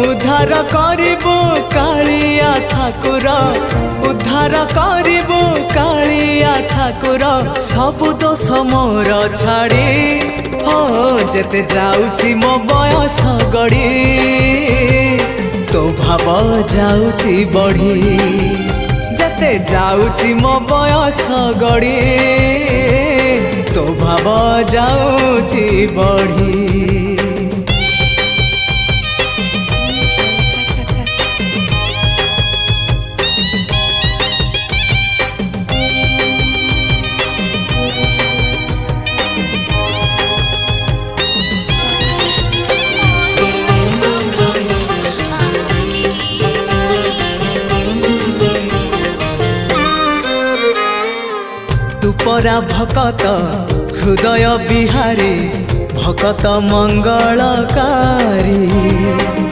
उद्धार करिबु कालिया ठाकुर उद्धार करिबु कालिया ठाकुर सबु दोष मोर छाड़ी हो जेते जाउची मो बयस गड़ी तो भाव जाउची बढ़ी जेते जाउची मो बयस गड़ी तो भाव जाउची बढ़ी। तुपरा भकत हृदय बिहारी भकत मंगलकारी।